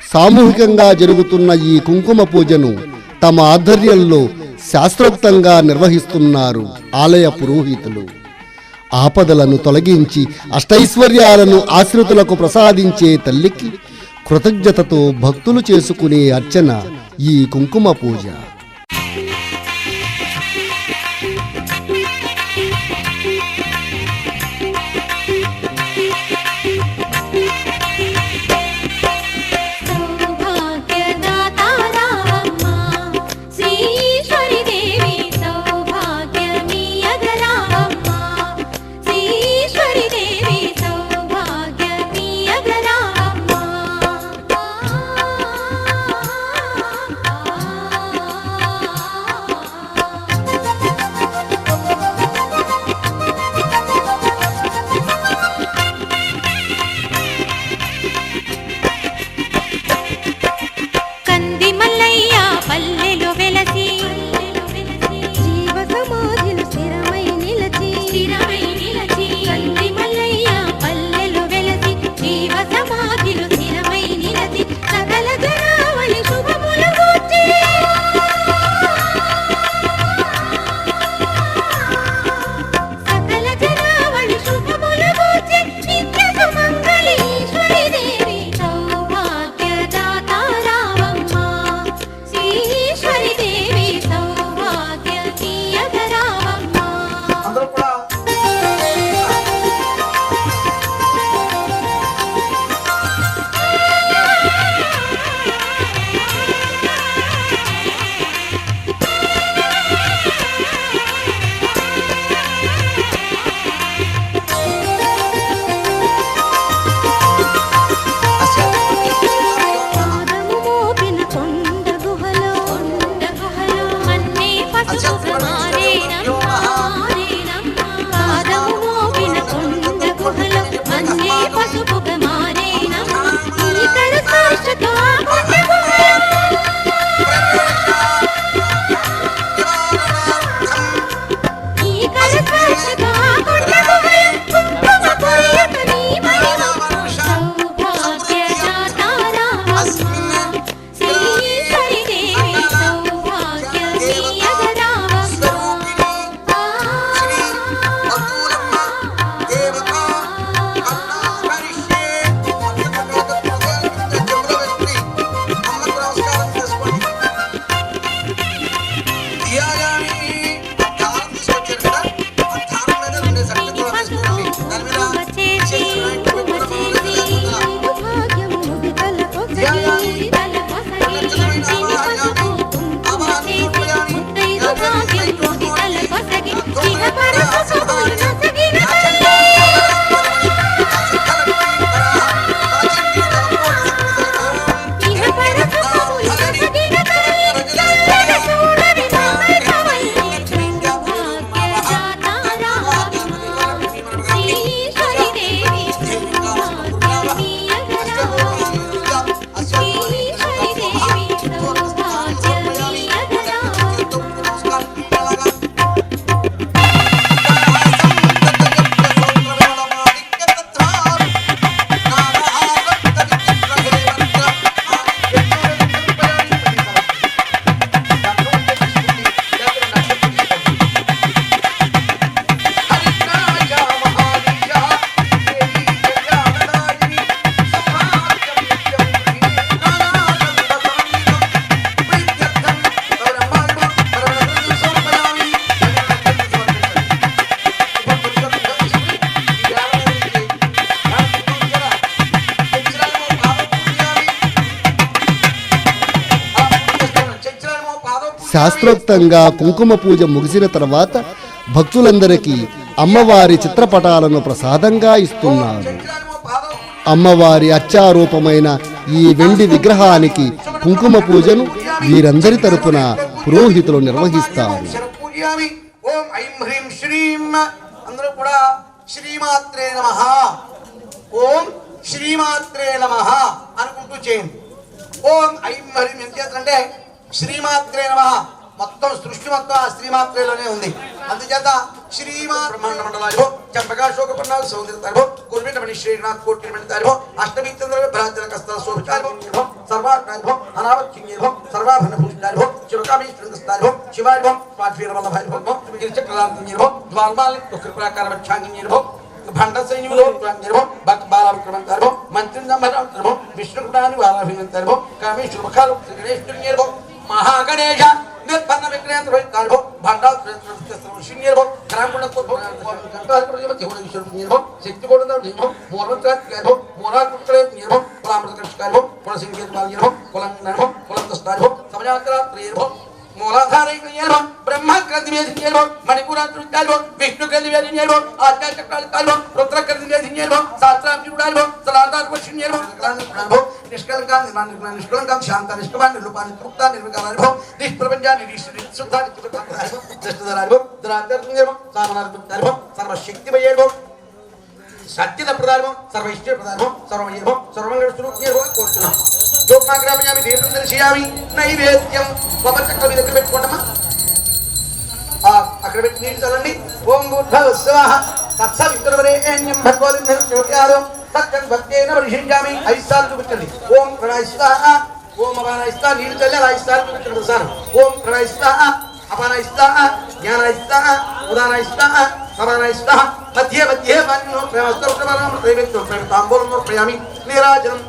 సామూహికంగా జరుగుతున్న ఈ కుంకుమ పూజను తమ ఆధ్వర్యంలో శాస్త్రోక్తంగా నిర్వహిస్తున్నారు ఆలయ పురోహితులు. ఆపదలను తొలగించి అష్టైశ్వర్యాలను ఆశ్రితులకు ప్రసాదించే తల్లికి కృతజ్ఞతతో భక్తులు చేసుకునే అర్చన ఈ కుంకుమ పూజ. శాస్త్రోక్తంగా కుంకుమ పూజ ముగిసిన తర్వాత భక్తులందరికీ అమ్మవారి చిత్రపటాలను ప్రసాదంగా ఇస్తున్నారు. అమ్మవారి అర్చారూపమైన ఈ వెండి విగ్రహానికి కుంకుమ పూజను వీరందరి తరపున పురోహితులు నిర్వహిస్తారు. ఓం ఐం హ్రీం శ్రీం అందరూ కూడా శ్రీమాత్రే నమః, ఓం శ్రీమాత్రే నమః అనుకుంటూ చేయండి. ఓం ఐం హ్రీం ఏం చేస్తారంటే శ్రీమాత్రే నమః, మొత్తం సృష్టి మొత్తం ఆ శ్రీమాత్రేలోనే ఉంది. అందుచేత శ్రీమా బ్రహ్మాండ మండలాలు చంపకాశోకపర్ణాలు సౌందర్య గురువిన శ్రీనాథ్ కోటి అష్టమి చంద్ర భ్రాంతి కస్త శోభితాలు సర్వాత్మాభం అనావచ్చింగేభం సర్వాభరణభూషితాభం శివకామేశ్వరంగస్తాభం శివాభం స్వాధ్వీరవల్లభాభం చక్రలాంతిభం ద్వాల్మాలి కృపాకారవచ్ఛాంగిభం భండ సైన్యంలో బాలవిక్రమంతారభం మంత్రిందంభరం విష్ణుకుటాని వారాభినంతరభం కామేశ్వర ముఖాలు గణేశ్వరుభం మహాగణేశ నిర్పన్న విక్రయంతరభం భండా శృంగేరభం గ్రామీణభం శక్తిగోడభం మూలమంత్రాత్మభం మూలాకృష్ణభం కులామృతకృష్ణభం కులసింగేర్భం కులంగభం కులందస్తాభం సమయాత్రాత్రేర్భం మూలాధారైకం బ్రహ్మక్రతివేదిన్యేర్భం మణిపురాత్రుడాల్భం విష్ణుకలివేదిన్యేర్భం ఆజ్ఞాచక్రాలికాల్భం రుద్రకృతివేదిన్యేర్భం శాస్త్రాంశుడాల్భం సలాదాత్మశున్యేర్భం సకలానిర్భం నిష్కలంకాం నిష్కలంకాం శాంత నిష్కమాన్ నిర్లుపాన్ ముక్తా నిర్వికారాల్భం నిష్ప్రపంచాన్ని నిశుద్ధాన్ని దృష్టధరాల్భం దురాధ్యాత్మనిర్భం సామనార్థం సర్వశక్తిమయేర్భం సత్యద ప్రధానం సర్వైశ్వర్య ప్రధానం సర్వమయేర్భం సర్వమంగళస్వరూప్యేర్భం కోరుతున్నాం జోగ్మాగ్రామయామి దీపం దర్శయామి నైవేద్యం కొబ్బరిచక్కల మీద పెట్టుకోండమ్మా అక్కడ పెట్టి నీళ్ళు చల్లండి ఓం భూర్భువస్సువః తత్సవితుర్వరేణ్యం భగవద్గీతం తక్కన్ భక్తేన పరిశీలించామి 5 సార్లు చూపించండి ఓం ప్రణాయిస్తాః ఓం అపానాయిస్తాః నీళ్ళు చల్లి 5 సార్లు చూపించండి సార్ ఓం ప్రణాయిస్తాః అపానాయిస్తాః జ్ఞానాయిస్తాః ఉదానాయిస్తాః సమానాయిస్తాః మధ్యే మధ్యే వాన్యో ప్రేమస్తోత్రవరం ప్రేమితో ప్రేమతాంబూలం ప్రేయామి నీరాజనం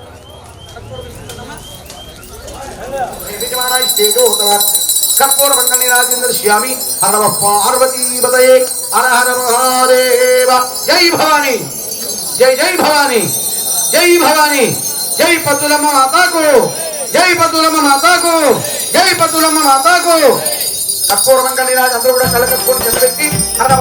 కర్పూర మండలి రాజేంద్రశ్యామి హర పార్వతీపతయే హర హర మహాదేవ జై భవానీ జై జై భవానీ జై భవానీ జై పతులమ్మ మాతాకు జై పతులమ్మ మాతాకు జై పతులమ్మ మాతాకు కర్పూర మండలి రాజు అందరూ కూడా కళ్ళకట్టుకొని చెందబెట్టి హర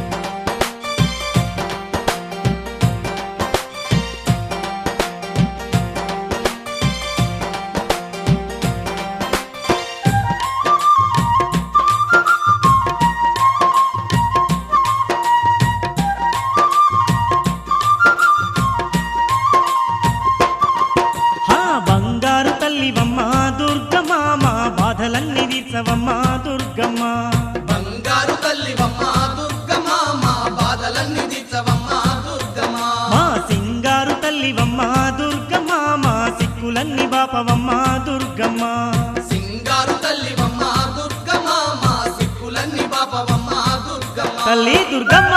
బాధలన్నీ తీర్చవమ్మ దుర్గమ్మ బంగారు తల్లివమ్మ దుర్గమ్మ మా బాధలన్నీ తీర్చవమ్మ దుర్గమ్మ మా సింగారు తల్లివమ్మ దుర్గమ్మ మా సిక్కులన్నీ బాపవమ్మ దుర్గమ్మ సింగారు తల్లివమ్మ దుర్గమ్మ మా సిక్కులన్నీ బాపవమ్మ దుర్గమ్మ తల్లి దుర్గమ్మ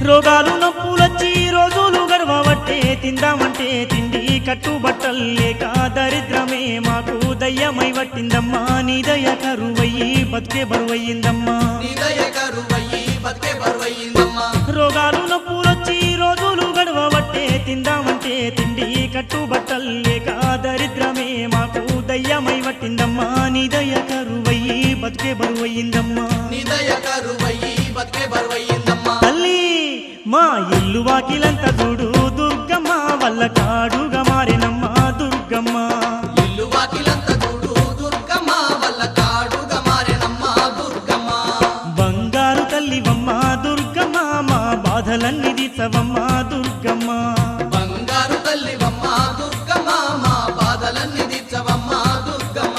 రోగాలు నొప్పులొచ్చి రోజులు గడవబట్టే తిందామంటే తిండి కట్టుబట్టలు లేక దరిద్రమే మాకు దయ్యమై పట్టిందమ్మా నీ దయ కరువయ్యి బతికే బరువయ్యిందమ్మా నీ దయ కరువయ్యి బతికే బరువయ్యిందమ్మా రోగాలు నొప్పులొచ్చి రోజులు గడవబట్టే తిందామంటే తిండి కట్టుబట్టలు లేక దరిద్రమే మాకు దయ్యమై పట్టిందమ్మా నీ దయ కరువయ్యి బతికే బరువయ్యిందమ్మా నీ దయ కరువయ్యి బతికే బరువయ్యిందమ్మా తల్లి మా ఇల్లు వాకిలంతా చూడు దుర్గమ్మ వల్ల కాడుగా మారినమ్మ దుర్గమ్మ ఇల్లు వాకిలంతా చూడు దుర్గమ్మ వల్ల కాడుగా మారినమ్మ దుర్గమ్మ బంగారు తల్లివమ్మ దుర్గమ్మ మా బాధలన్నీ తీర్చవమ్మ దుర్గమ్మ బంగారు తల్లివమ్మ దుర్గమ్మ మా బాధలన్నీ తీర్చవమ్మ దుర్గమ్మ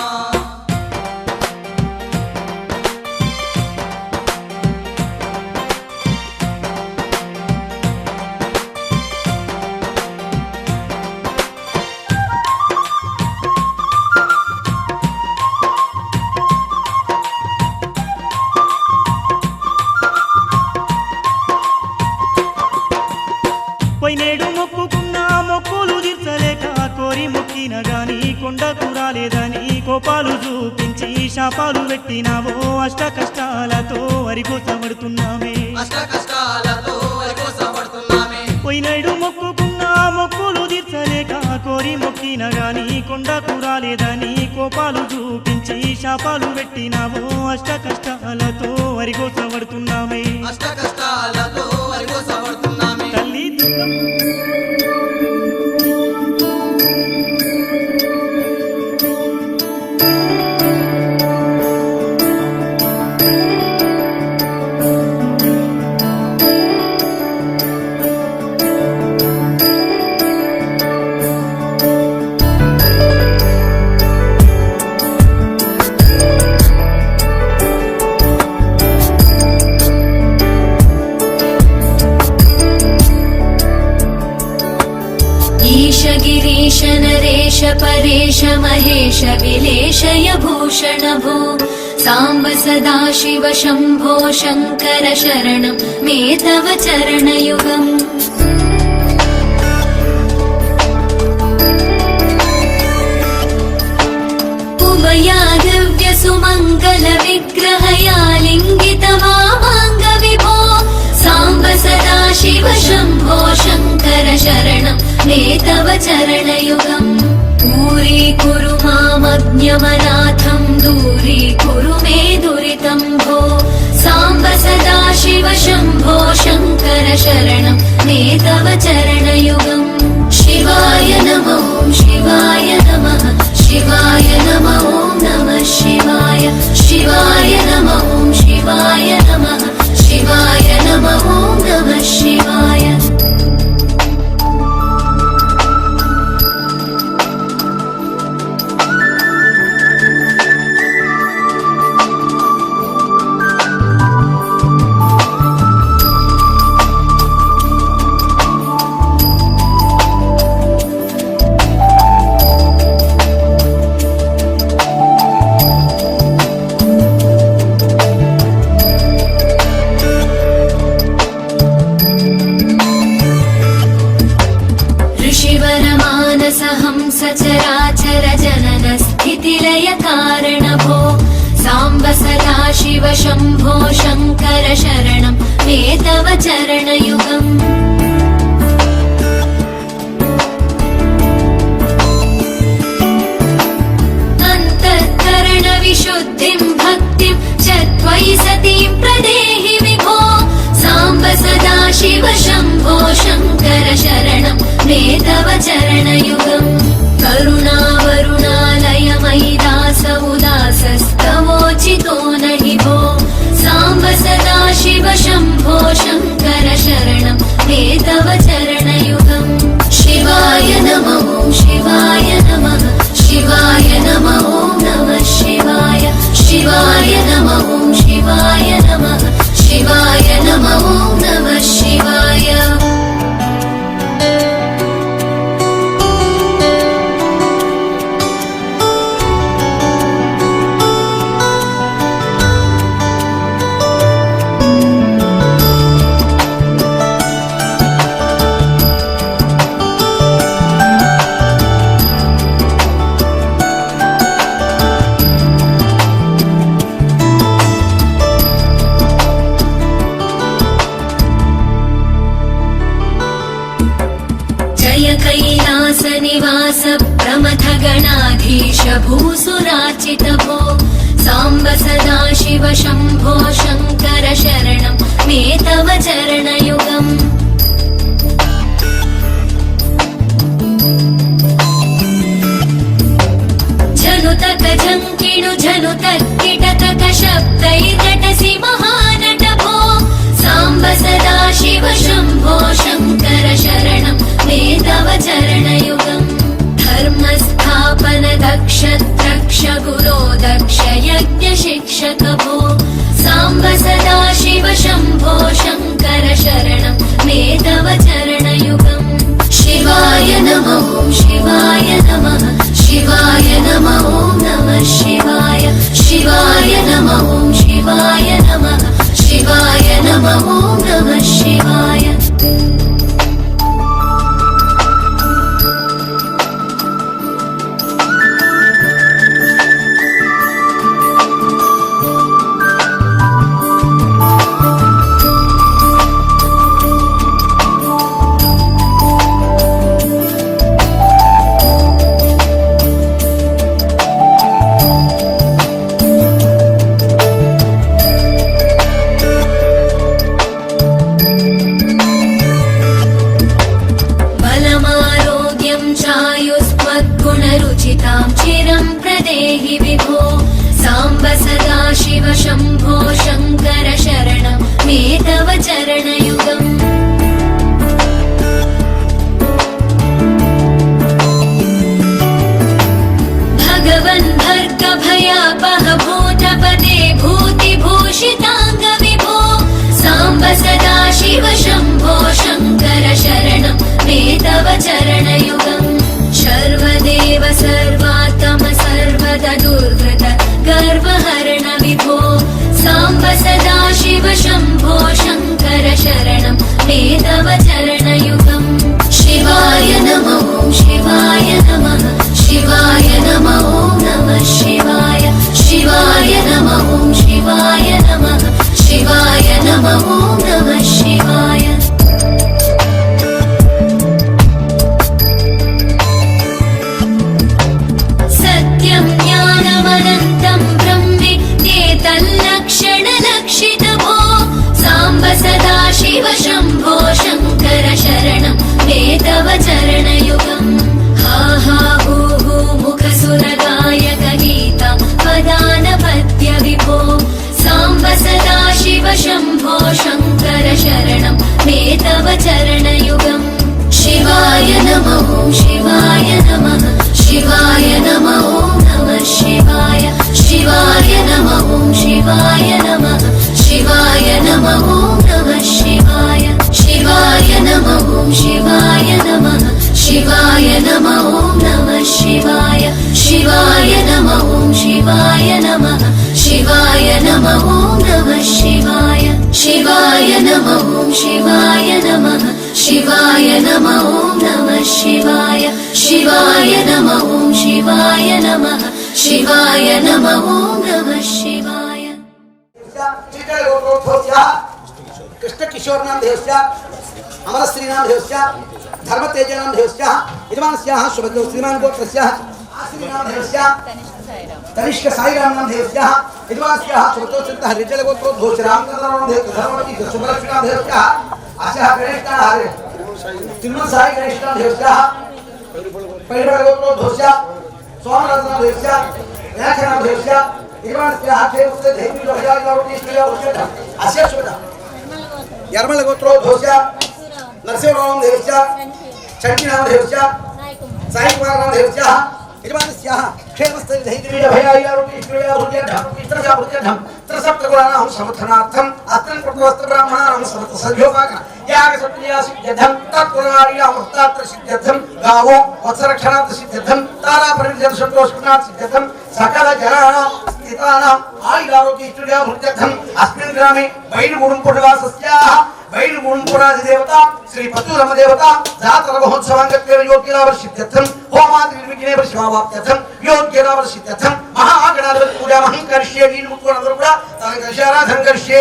పోయినేడు మొక్కుకున్న మొక్కులు తీర్చలేక కోరి మొక్కిన గాని కొండకు రాలేదని కోపాలు చూపించి శాపాలు పెట్టినావో అష్ట కష్టాలతో వరికోసబడుతున్నామే అష్ట కష్టాలతో వరికోసపడుతున్నామే పోయినేడు మొక్కుకున్న మొక్కులు తీర్చలేక కోరి మొక్కిన గాని కొండకు రాలేదని కోపాలు చూపించి శాపాలు పెట్టినావో అష్ట కష్టాలతో వరికోసబడుతున్నామే అష్ట కష్టాలతో వరికోసపడుతున్నామే తల్లి ईश परेश महेश विलेशय भूषण भो साम्ब सदाशिव शम्भो शङ्कर शरणं मे तव चरणयुगम् उमया दिव्य सुमङ्गल विग्रहया लिङ्गित वामाङ्ग विभो साम्ब सदाशिव शम्भो शङ्कर शरणं मे तव चरणयुगम् दूरीकुरु मामज्ञमनाथं दूरीकुरु मे दुरितं भो साम्ब सदाशिव शम्भो शङ्कर शरणं मे तव चरणयुगम् शिवाय नमः शिवाय नमः शिवाय नमः नमः शिवाय शिवाय नमः शिवाय नमः शिवाय नमः नमः शिवाय सचराचर जनन स्थितिलय कारण भो साम्ब सदाशिव शम्भो शङ्कर शरणं मे तव चरणयुगम् अन्तःकरण विशुद्धिं भक्तिं च त्वयि सतीं प्रदेहि विभो साम्ब सदाशिव शम्भो शङ्कर शरणं मे तव चरणयुगम् करुणावरुणालयमयि दास उदासस्तवोचितो नहि भो साम्ब सदाशिव शम्भो शङ्कर शरणं मे तव चरणयुगम् शिवाय नमः शिवाय नमः शिवाय नमः नमः शिवाय शिवाय नमः शिवाय नमः शिवाय नमः नमः शिवाय कैलासनिवास प्रमथ गणाधीश भूसुरार्चित भो साम्ब सदाशिव शम्भो शङ्कर शरणं मे तव चरणयुगम् झनुतक झङ्किणु झनुतक किटतक शब्दैर्नटसि महानट भो साम्ब सदाशिव शम्भो शङ्कर शरणं मे तव चरणयुगम् धर्मस्थापन दक्ष द्रक्ष गुरो दक्ष यज्ञ शिक्षक भो साम्ब सदाशिव शम्भो शङ्कर शरणं मे तव चरणयुगम् शिवाय नमः शिवाय नमः शिवाय नमः नमः शिवाय शिवाय नमः शिवाय नमः शिवाय नमः नमः शिवाय शम्भो शङ्कर शरणं मे तव चरणयुगम् भगवन् भर्गभयापह भूतपदे भूतिभूषिताङ्ग विभो साम्ब सदाशिव शम्भो शङ्कर शरणं मे तव चरणयुगम् सर्वदेव वेदवचरणयुगम् शिवाय नमः ॐ शिवाय नमः शिवाय नमः ॐ नमः शिवाय शिवाय नमः ॐ शिवाय नमः शिवाय नमः ॐ नमः शिवाय सत्यं ज्ञानमनन्तं ब्रह्मेत्येतल्लक्षणलक्षितभो साम्ब सदा शिव शम्भो शङ्कर शरणं वेदवचरणयुगम् हा हा हू हू मुखसुरगायक गीता वदानपत्य विभो साम्ब सदा शिव शम्भो शङ्कर शरणं वेदवचरणयुगम् शिवाय नमः ॐ शिवाय नमः शिवाय नमः ॐ नमः शिवाय शिवाय नमः ॐ शिवाय नमः शिवाय नमः ॐ नमः शिवाय शिवाय नमः ॐ शिवाय नमः शिवाय नमः ॐ नमः शिवाय शिवाय नमः ॐ शिवाय नमः शिवाय नमः ॐ नमः शिवाय शिवाय नमः ॐ शिवाय नमः शिवाय नमः ॐ नमः शिवाय शिवाय नमः ॐ शिवाय नमः शिवाय नमः ॐ नमः शिवाय कृष्ण किशोर नाम देवस्य अमर श्री नाम देवस्य धर्म तेज नाम देवस्य यजमानस्याः सुभद्रो श्रीमान गोत्रस्य श्री नाम देवस्य तनिष्क साई राम नाम देवस्य यजमानस्याः सुभद्रो चित्तः रिजल गोत्रो घोष रामचंद्र नाम देवस्य धर्मवती सुभलक्ष्मी नाम देवस्य अस्याः गणेश नाम हरे तिरुमल साई गणेश नाम देवस्य परिवार गोत्रो घोष सोमनाथ नाम देवस्य व्याख्या नाम देवस्य यजमानस्याः क्षेत्रस्य देवी लोहयाय नामवती श्रीया उच्यते अस्याः सुभद्रा यर्मल गोत्रो घोष्य नरसिंहराम देवस्य चंडी नाम देवस्य साई कुमार नाम देवस्य यजमानस्याः क्षेमस्थल धैर्य भयाय आरोग्य श्रेया भुज्यधम इत्रजा भुज्यधम त्रसप्तगुणानां समर्थनार्थम अत्रं प्रभुवस्त्र ब्राह्मणानां समर्थ संयोगाक याग सत्या सिद्धधम तत्पुरारिया मुक्तात्र सिद्धधम गावो वत्सरक्षणात् सिद्धधम तारा परिजन संतोषनात् सिद्धधम सकल जनानां स्थितानां आयुरारोग्य श्रेया भुज्यधम अस्मिन् ग्रामे बैलगुणपुरवासस्याः बैलगुणपुराधिदेवता श्री पतुरम देवता जातर महोत्सवांगत्वेन योग्यलावर्षित्यर्थम होमादि निर्विघ्नेन शिवावाप्त्यर्थम योग्यलावर्षित्यर्थम महागणाधिपति पूजा महंकर्ष्ये नीलमुत्वనందరూ కూడా తన కశారాధన కర్ష్యే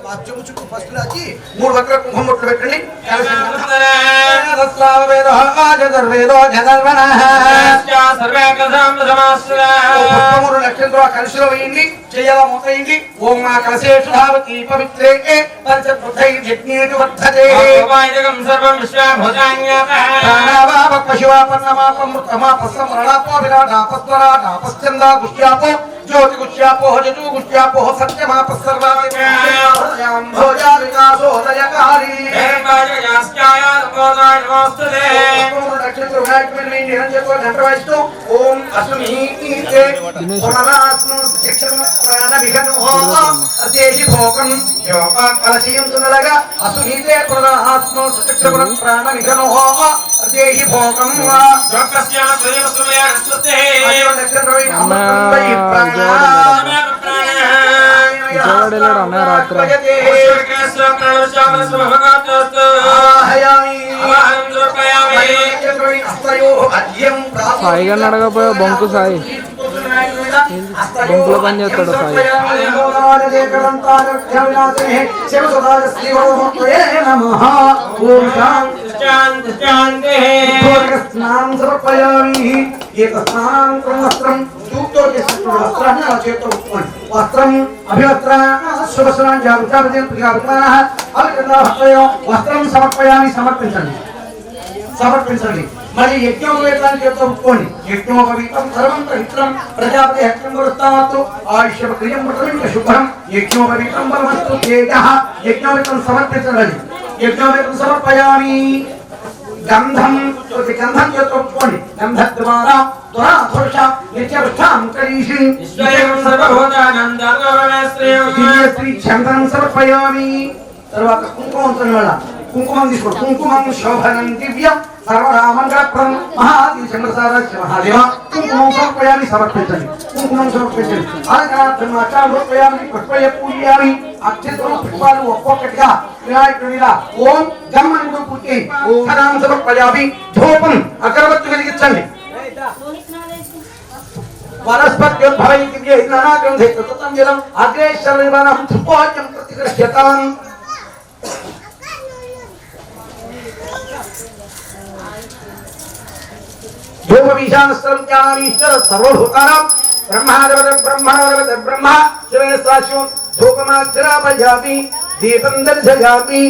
పాచము చుట్టూ పస్తులాచి మూడు వక్ర కుంభం ముట్లు పెట్టండి రస్లావ వేద ఆజదర్వేదో జదర్వనః సర్వే కథం సమాశ్రయ నక్షత్ర కలశలో వేయండి చేయల మోతయండి ఓం మా కలశేషు ధావతి పవిత్రే పంచబుద్ధై యజ్ఞేన వర్ధతే వాయుగం సర్వం విశ్వభుజాన్యతః ప్రాణావాప పశువాపన్నమాపమృతమాప సమరణాపో విరాడాపస్వరాడాపశ్చందా గుష్యాపో ज्योति गुष्यापो जतु गुष्यापो सत्यमाप सर्वायां भोजा विकासो दयकारी देवायस्याय नमोदाय नमस्ते नक्षत्र विनायक में निरंजन घंटवाइस्तु ओम अस्मिते पुनरास्नु शिक्षण प्राण विघ्न हो अतेहि भोगम योपा कलशियं सुनलगा अस्मिते पुनरास्नु शिक्षण प्राण विघ्न हो अतेहि भोगम जोकस्य स्वयं सुमया स्तुते आयो नक्षत्र विनायक సాయిగా నడకపోయా బొంకు సాయి బొంకులో పని చేస్తాడు సాయి वस्त्रम अभिवस्त्र शुभस्नान जागृतार्जन प्रियावृताः अभिवस्त्रयो वस्त्रम समर्पयामि समर्पिंचंడి మరి యజ్ఞోపవేతాన్ని చెప్పుకోండి యజ్ఞోపవీతం సర్వం పవిత్రం ప్రజాపతి హత్యం వృత్తాత్తు ఆయుష్య క్రియం వృత్తం శుభ్రం యజ్ఞోపవీతం బలమస్తు తేజః యజ్ఞోపవీతం సమర్పించండి యజ్ఞోపవీతం సమర్పయామి గంధం గంధం చెప్పుకోండి గంధ ద్వారా త్వరాధుష నిత్యవృష్టాం కరీషి స్వయం సర్వభూతానందర్వమేశ్రియం శ్రీ చంద్రం సమర్పయామి తర్వాత కుంకుమం కుంకుమం తీసుకోండి కుంకుమం శోభనం దివ్యం సర్వరామంగళప్రం మహాదేశంసారాక్ష మహాదేవ కుంకుమం సమర్పయామి సమర్పించండి కుంకుమం సమర్పించండి అలంకారార్థం అక్షరాలు పుష్పయ పూజయామి అక్షతలు పుష్పాలు ఒక్కొక్కటిగా వినాయకుడిలా ఓం గమ్మని కూడా పూర్తి ధనాన్ని సమర్పయామి ధూపం అగరబత్తి వెలిగించండి వనస్పత్యుద్భవైతి నానాగ్రంథే కృతం జలం అగ్రే శర్వనం ధృపోజ్యం ప్రతిగృహ్యతాం ధూపవీశానస్త్రం జ్ఞానీశ్వర సర్వభూతానాం బ్రహ్మాదేవత బ్రహ్మణోదేవత బ్రహ్మ శివేశ్వాస్యం ధూపమాగ్రాపయామి దీపం దర్శయామి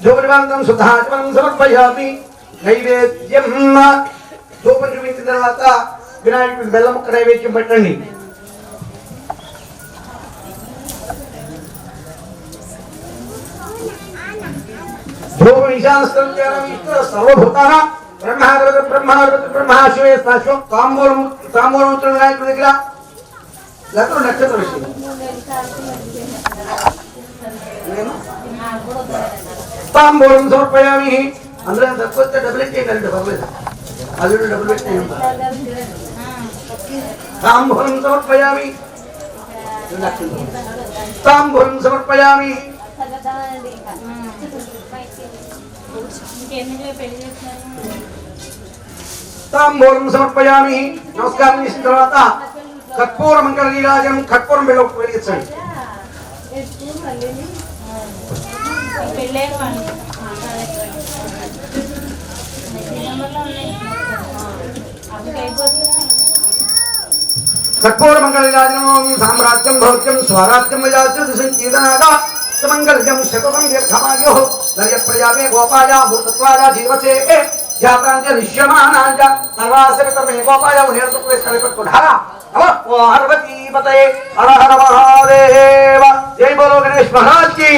ధూపనివాంతం సుధాచమనం సమర్పయామి నైవేద్యం ధూపం చూపించిన తర్వాత వినాయకుడికి బెల్లం ముక్క నైవేద్యం పెట్టండి ధూపం ఈశానస్త్రం జ్ఞానీశ్వర సర్వభూతానాం బ్రహ్మాదేవత బ్రహ్మణోదేవత బ్రహ్మ శివేశ్వాస్యం తాంబూలం వినాయకుడి దగ్గర లతలు నక్షత్ర విషయం తాంబూలం సమర్పయామి అందులో తక్కువ డబ్బులు ఎట్టేయండి పర్లేదు అది డబ్బులు పెట్టేయండి తాంబూలం సమర్పయామి తాంబూలం సమర్పయామి తాంబూలం సమర్పయామి నమస్కారం చేసిన తర్వాత కర్పూర మంగళ నీరాజనం కర్పూరం వెలిగించండి కర్పూర మంగళ నీరాజనం సామ్రాజ్యం భౌత్యం స్వరాజ్యం వజాస్య సంకీర్తనాగా మంగళం శతం దీర్ఘమాయో నర్య ప్రజాపే గోపాయ భూతత్వాయ జీవసే జాతాంచ నిశ్యమానాంచ సర్వాసరితమే గోపాయ ఉనేర్తుపే కలిపట్టుఢ పార్వతీపతయే హర హర మహాదేవ జై బోలో గణేష్ మహారాజ్ కి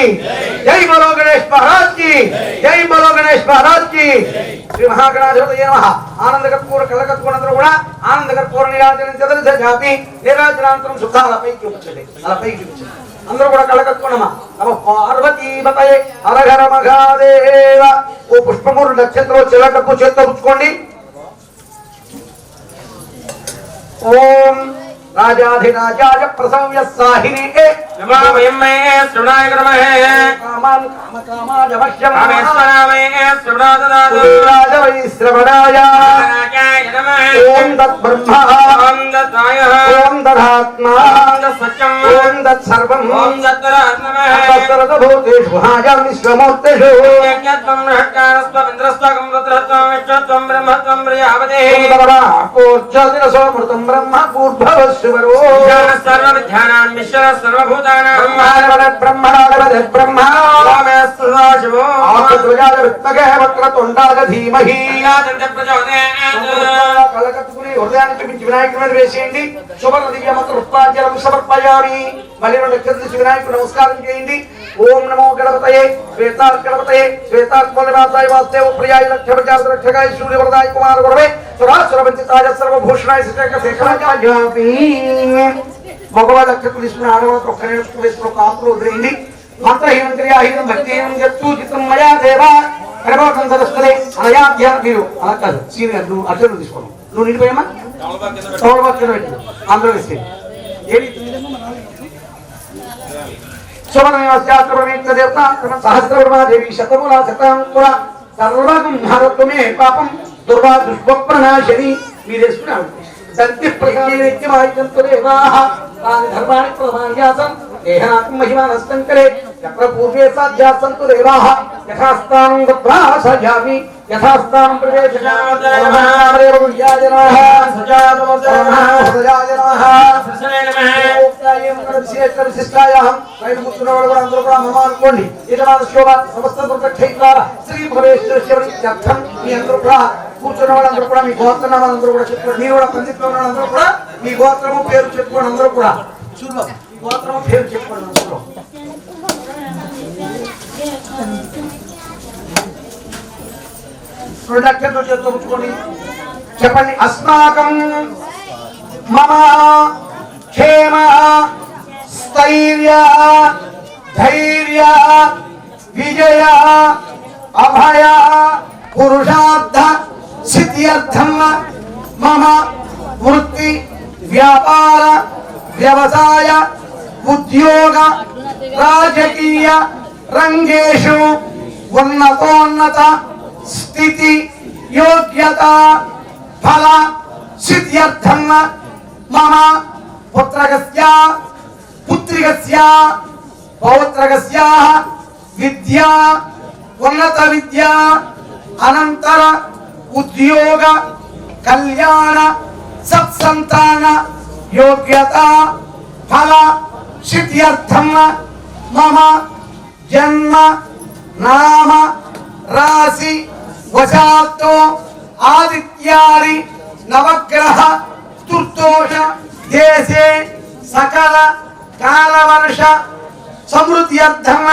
జై బోలో గణేష్ మహారాజ్ కి జై బోలో గణేష్ మహారాజ్ కి శ్రీ మహాగణాధిపతయే నమః ఆనంద కర్పూర కలకత్తునందరూ కూడా ఆనంద కర్పూర నీరాజనం చదరజాపి నీరాజనాంతరం శుద్ధాల పైకి చూపించండి అలా పైకి చూపించండి అందరూ కూడా కళ్ళకత్తుకున్నామా నమ పార్వతీపతయే హర హర మహాదేవ ఓ పుష్పమూరు నక్షత్రం చిలకప్పు చేత్తో పుచ్చుకోండి ఓం రాజాధిరాజాయ ప్రసవ్య సాహినే నమః శృణాయ నమః కామాన్ కామకామాయ వశ్యం కామేశ్వరాయ శృణాదదాదు రాజవై శ్రవణాయ రాజాయ నమః ఓం తద్బ్రహ్మ ఓం దత్తాయ ఓం తదాత్మా ఓం దత్సత్యం ఓం తత్సర్వం ఓం దత్తరాజ్ నమః తత్సర్వభూతేషు మహాజాం విశ్వమూర్తిషు యజ్ఞత్వం రహస్యానస్త్వం ఇంద్రస్త్వం రుద్రత్వం విష్ణుత్వం బ్రహ్మత్వం ప్రజాపతే పూర్జోతిరసోమృతం బ్రహ్మ పూర్భవస్సువరో సర్వవిద్యానాం ఈశ్వర సర్వభూతానాం బ్రహ్మణాధిపతి బ్రహ్మ రామేస్తు సదాశివో ఆకృతజాయ విద్మగే వక్రతుండాయ ధీమహి దంత ప్రచోదయాత్ కలకత్తుకుని హృదయాన్ని చూపించి వినాయకుడి మీద వేసేయండి శుభ్ర దివ్యమంత్ర పుష్పాంజలం సమర్పయామి మళ్ళీ నక్షత్ర వినాయకుడు నమస్కారం చేయండి ఓం నమో గణపతయే శ్వేతార్కణపతయే శ్వేతాత్మనివాసాయ వాసుదేవ ప్రియాయ లక్ష్మజాత రక్షకాయ సూర్యవరదాయ కుమార గురవే సురాసురవంచితాయ సర్వభూషణాయ శేఖరాచార్యాపి మగవాళ్ళ నక్షత్రం తీసుకుని ఆడవాళ్ళతో ఒక్క నిమిషం వేసుకుని ఒక ఆకులు వదిలేయండి మంత్రహీనం క్రియాహీనం భక్తిహీనం యత్తు చిత్తం మయా దేవ గర్భవతం సరస్వతే అనయాధ్య మీరు అలా కాదు సీనియర్ నువ్వు అక్షరం తీసుకోను నువ్వు నిండిపోయామా తౌడబాక్యం పెట్టు అందరూ వేస్తే ఏది సహస్రదేవి శతమూల శతాంకుల సర్వగం భారత్వమే పాపం దుర్వా దుష్ప్రణాశని మీరు వేసుకున్నాడు దంతి ప్రజ్ఞానిత్యమాయంతురేవాహ తాని ధర్మాణి ప్రమాణ్యాసం దేహనాత్మ మహిమానస్తంకరే యత్ర పూర్వే సాధ్యాः సంతు దేవాः యథాస్థానం గత్వా సజామి యథాస్థానం ప్రవేశయామి హృదయాయ నమః హృదయాయ నమః విశిష్టాయాహం రైలు కూర్చున్నవాడు కూడా అందరూ కూడా మమ అనుకోండి యజమాన శోభ సమస్త దుర్గక్షేత్రాల శ్రీ భవేశ్వరత్యం మీ అందరూ కూడా కూర్చున్న వాళ్ళందరూ కూడా మీ గోత్రం అందరూ కూడా చెప్పుకోండి మీరు కూడా పండితులు ఉన్న వాళ్ళందరూ కూడా మీ గోత్రము పేరు చెప్పుకోండి అందరూ కూడా చూద్దాం గోత్రము పేరు చెప్పుకోండి అందరూ నక్షత్రం చేతితో పుచ్చుకోండి చెప్పండి అస్మాకం మమ క్షేమ స్థైర్య ధైర్య విజయ అభయ పురుషార్థ సిద్ధ్యర్థం మమ వృత్తి వ్యాపార వ్యవసాయ ఉద్యోగ రాజకీయ రంగేషు ఉన్నతోన్నత స్థితి యోగ్యత ఫల సిద్ధ్యర్థం మమ పుత్రకస్య పుత్రికస్య పౌత్రకస్య విద్యా ఉన్నత విద్య అనంతర ఉద్యోగ కళ్యాణ సత్సంతాన యోగ్యత ఫల సిద్ధ్యర్థం మమ జన్మ నామ రాశి వశాత్తు ఆదిత్యాది నవగ్రహ తుర్దోష దేశే సకల కాలవర్ష సమృద్ధ్యర్థం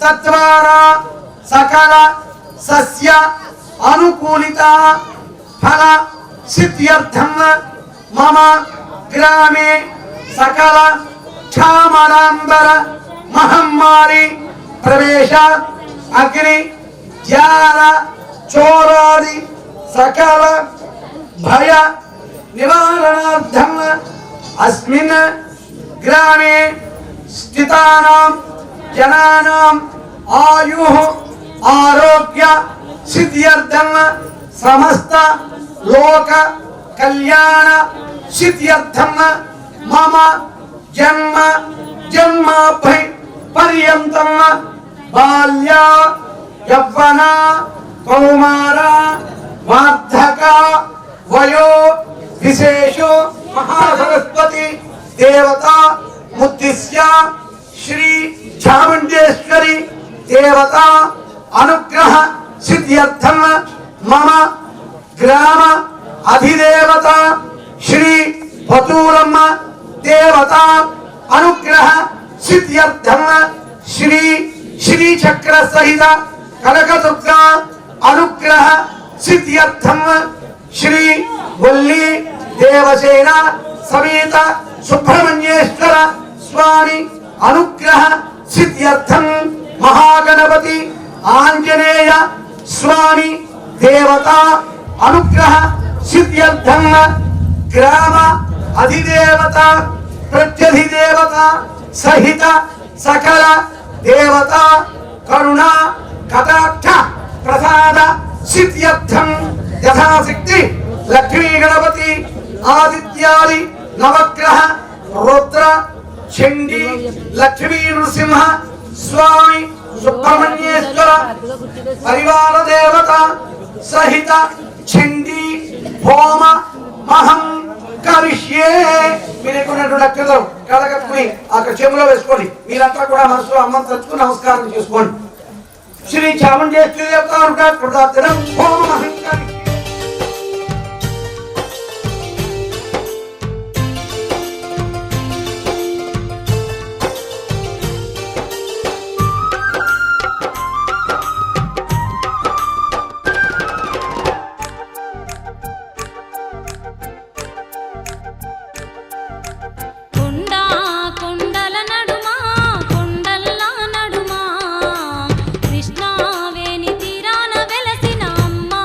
తద్వారా సకల సస్య అనుకూలిత ఫల సిద్ధ్యర్థం మమ గ్రామే సకల క్షామరాంబర మహమ్మారి ప్రవేశ అగ్ని జ్వాల చోరాది సకల భయ నివారణార్థం అస్మిన్ గ్రామే స్థితానాం జనానాం ఆయుః ఆరోగ్య సిద్ధ్యర్థం సమస్త లోక కళ్యాణ సిద్ధ్యర్థం మమ జన్మ జన్మాభై పర్యంతం బాల్య యవ్వన కౌమార వార్ధక వయో విశేషో మహాసరస్వతి దేవత ముద్దిశ్య శ్రీ చాముండేశ్వరి దేవత అనుగ్రహ సిద్ధ్యర్థం మమ గ్రామ అధిదేవత శ్రీ పతూరమ్మ దేవత అనుగ్రహ సిద్ధ్యర్థం శ్రీ శ్రీచక్ర సహిత కనకదుర్గ అనుగ్రహ సిద్ధ్యర్థం శ్రీ వల్లి దేవసేన సమేత సుబ్రహ్మణ్యేశ్వర స్వామి అనుగ్రహ సిద్ధ్యర్థం మహాగణపతి ఆంజనేయ స్వామి దేవత అనుగ్రహ సిద్ధ్యర్థం గ్రామ అధిదేవత ప్రత్యధిదేవత సహిత సకల దేవత కరుణ కటాక్ష ప్రసాద సిద్ధ్యర్థం యథాశక్తి లక్ష్మీ గణపతి ఆదిత్యాది నవగ్రహ రుద్ర చండీ లక్ష్మీ నృసింహ స్వామి సుబ్రహ్మణ్యేశ్వర పరివార దేవత సహిత చండీ హోమ మహం కరిష్యే. మీరు ఎక్కున్నటువంటి అక్షతలు కడగట్టుకుని అక్కడ చెములో వేసుకోండి. మీరంతా కూడా మనసులో అమ్మని తలుచుకుని నమస్కారం చేసుకోండి. శ్రీ చాముండేశ్వరి దేవత హోమ మహం కరిష్యే. కొండల నడుమా కొండల్లా నడుమా కృష్ణావేణి తీరాన వెలసిన అమ్మా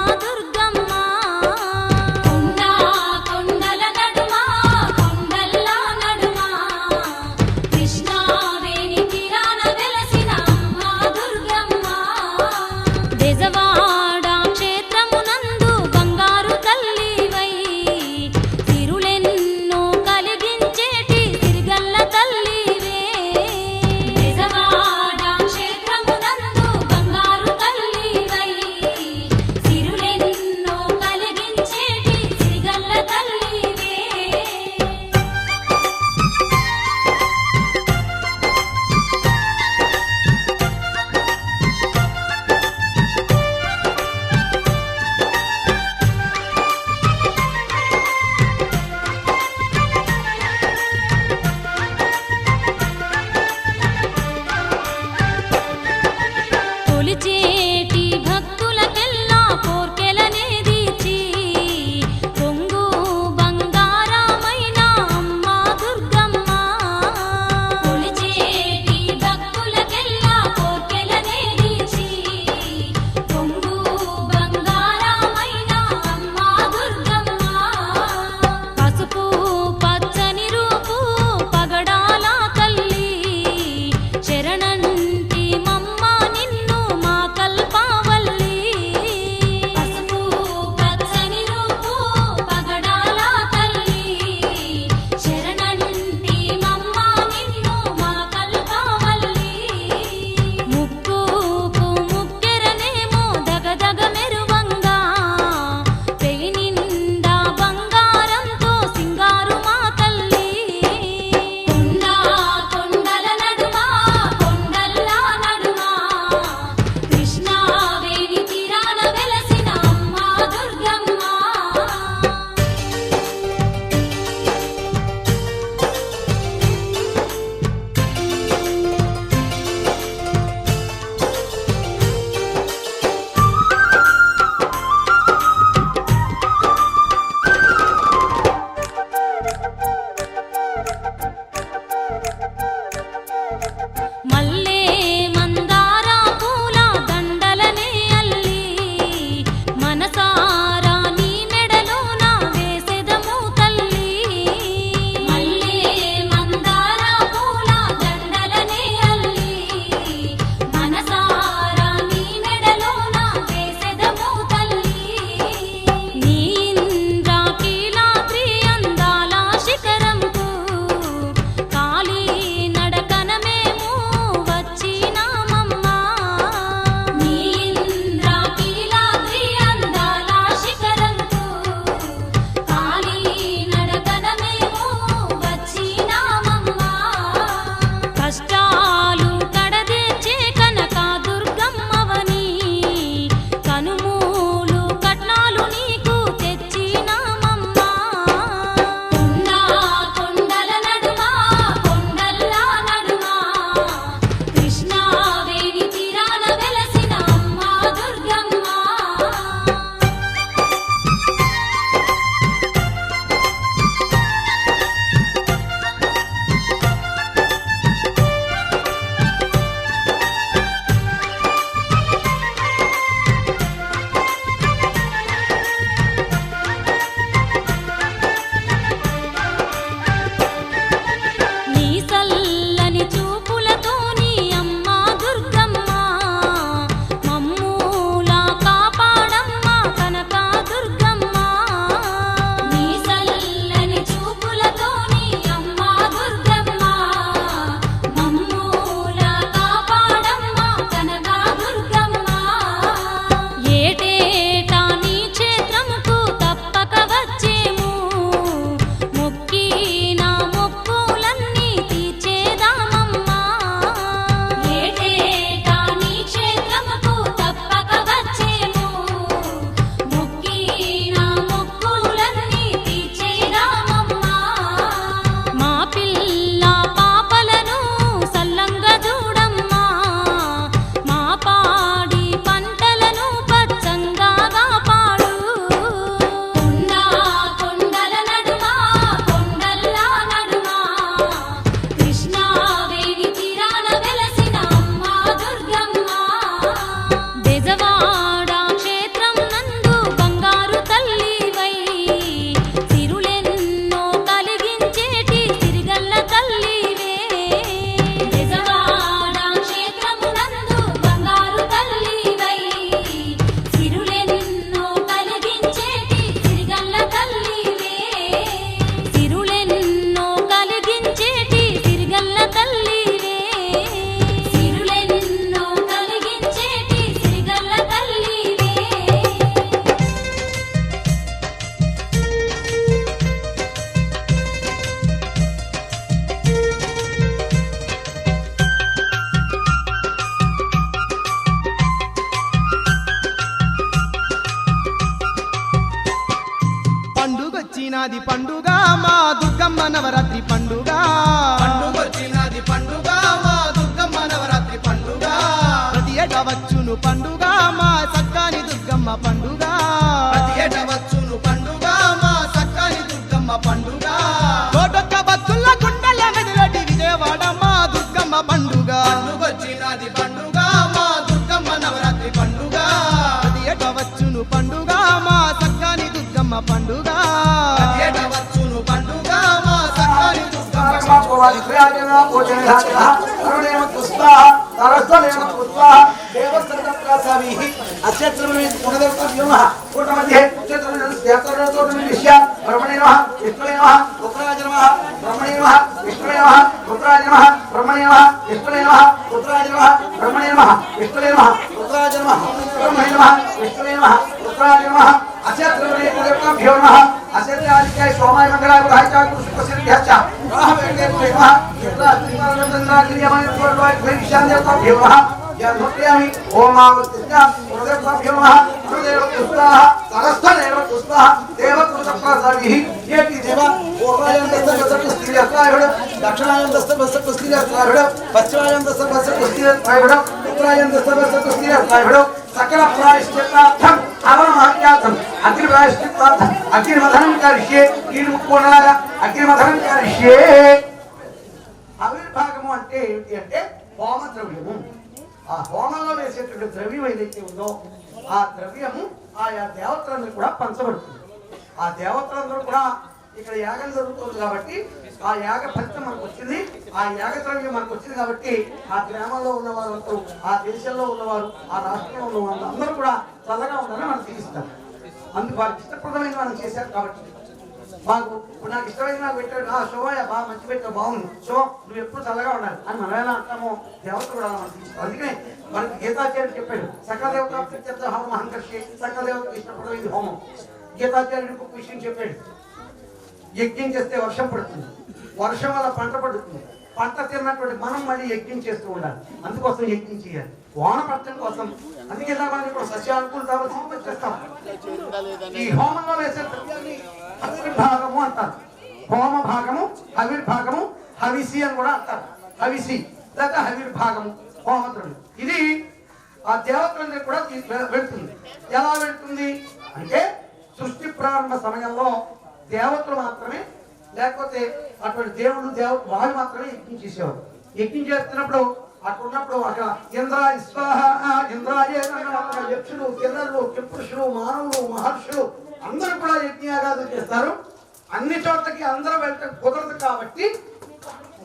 పండుగ మా దుర్గమ్మ నవరాత్రి పండుగ పండుగొచ్చినది పండుగ మా దుర్గమ్మ నవరాత్రి పండుగ ప్రతి ఏటా వచ్చును పండుగ మా సక్కాని దుర్గమ్మ పండుగ ప్రతి ఏటా వచ్చును పండుగ మా సక్కాని దుర్గమ్మ పండుగ కోటొక్క భక్తుల గుండెల మెదలటి విజయవాడ మా దుర్గమ్మ పండుగ పండుగొచ్చినది పండుగ మా దుర్గమ్మ నవరాత్రి పండుగ ప్రతి ఏటా వచ్చును పండుగ మా సక్కాని దుర్గమ్మ పండుగ ప్రతి ఏటా వచ్చును పండుగ మా సక్కాని దుర్గమ్మ सोमाय मंगलाय बुधाय कुशुपसिद्ध्यश्च सकल प्रायश्चित्तार्थम अवमहत्यार्थम अग्नि प्रायश्चित्तार्थम अग्निमथनं करिष्ये कीडुकोणाय अग्निमथनं करिष्ये ఆవిర్భాగము అంటే ఏంటి అంటే హోమ ద్రవ్యము. ఆ హోమంలో వేసేటువంటి ద్రవ్యం ఏదైతే ఉందో ఆ ద్రవ్యము ఆయా దేవతలందరూ కూడా పంచబడుతుంది. ఆ దేవతలందరూ కూడా ఇక్కడ యాగం జరుగుతుంది కాబట్టి ఆ యాగ ఫలితం మనకు వచ్చింది, ఆ యాగ ద్రవ్యం మనకు వచ్చింది కాబట్టి ఆ గ్రామంలో ఉన్నవారంతా, ఆ దేశంలో ఉన్నవారు, ఆ రాష్ట్రంలో ఉన్నవారు అందరూ కూడా చల్లగా ఉండాలని మనం తీస్తారు. అందుకు వారికి ఇష్టప్రదమైన మనం చేశారు కాబట్టి మాకు నాకు ఇష్టమైన నాకు పెట్టాడు, శోభయ బాగా మంచి పెట్టావు, బాగుంది, సో నువ్వు ఎప్పుడు చల్లగా ఉండాలి అని మనం ఎలా అంటామో దేవత కూడా మనం తీసుకోవాలి. అందుకనే మనకి గీతాచార్యుడు చెప్పాడు, సకల దేవత హోమం అహంకర్షి, సకల దేవతకు ఇష్టపడేది హోమం. గీతాచార్యుడికి ఒక విషయం చెప్పాడు, యజ్ఞం చేస్తే వర్షం పడుతుంది, వర్షం వల్ల పంట పడుతుంది, పంట తిన్నటువంటి మనం మళ్ళీ యజ్ఞం చేస్తూ ఉండాలి. అందుకోసం యజ్ఞం చేయాలి, వాన పట్టడం కోసం. అందుకే మనం ఇప్పుడు సస్యానుకూల చేస్తాం. ఈ హోమంలో వేసే ద్రవ్యాన్ని హవిర్భాగము అంటారు. హోమ భాగము, హవిర్భాగము, హవిసి అని కూడా అంటారు. హవిసి లేదా హవిర్భాగము హోమ ద్రవ్యం. ఇది ఆ దేవతలందరికీ కూడా వెళ్తుంది. ఎలా వెళ్తుంది అంటే సృష్టి ప్రారంభ సమయంలో దేవతలు మాత్రమే, లేకపోతే అటువంటి దేవుడు దేవత వాళ్ళు మాత్రమే యజ్ఞం చేసేవారు. యజ్ఞం చేస్తున్నప్పుడు అక్కడున్నప్పుడు అక్కడ ఇంద్రాయ స్వాహ, ఇంద్రాయ యక్షులు, కిన్నరులు, కిపురుషులు, మానవులు, మహర్షులు అందరూ కూడా యజ్ఞయాగాలు చేస్తారు. అన్ని చోట్లకి అందరూ వెళ్ళటం కుదరదు కాబట్టి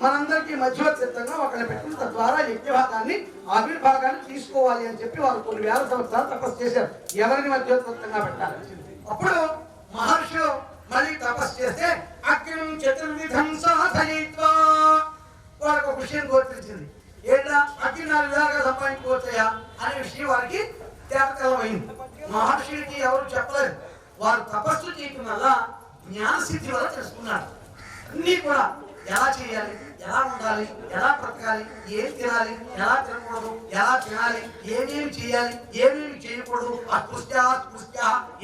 మనందరికీ మధ్యవర్తిత్వంగా ఒకరిని పెట్టుకుని తద్వారా యజ్ఞభాగాన్ని ఆవిర్భాగాన్ని తీసుకోవాలి అని చెప్పి వాళ్ళు కొన్ని వేల సంవత్సరాలు తపస్సు చేశారు, ఎవరిని మధ్యవర్తిత్వంగా పెట్టాలి. అప్పుడు మహర్షులు మళ్ళీ తపస్సు చేస్తే అగ్నిం చతుర్విధం సాధయిత్వా వాళ్ళకు ఒక విషయం గోచరించింది. ఏంటా అగ్ని 4 విధాలుగా సంపాదించుకోవచ్చాయా అనే విషయం వారికి తేటతెల్లమైంది. మహర్షులకి ఎవరు చెప్పలేదు, వారు తపస్సు చేయటం వల్ల జ్ఞానసిద్ధి వల్ల తెలుసుకున్నారు. అన్నీ కూడా ఎలా చేయాలి, ఎలా ఉండాలి, ఎలా బ్రతకాలి, ఏం తినాలి, ఎలా తినకూడదు, ఎలా తినాలి, ఏమేమి చేయాలి, ఏమేమి చేయకూడదు, అస్పృశ్య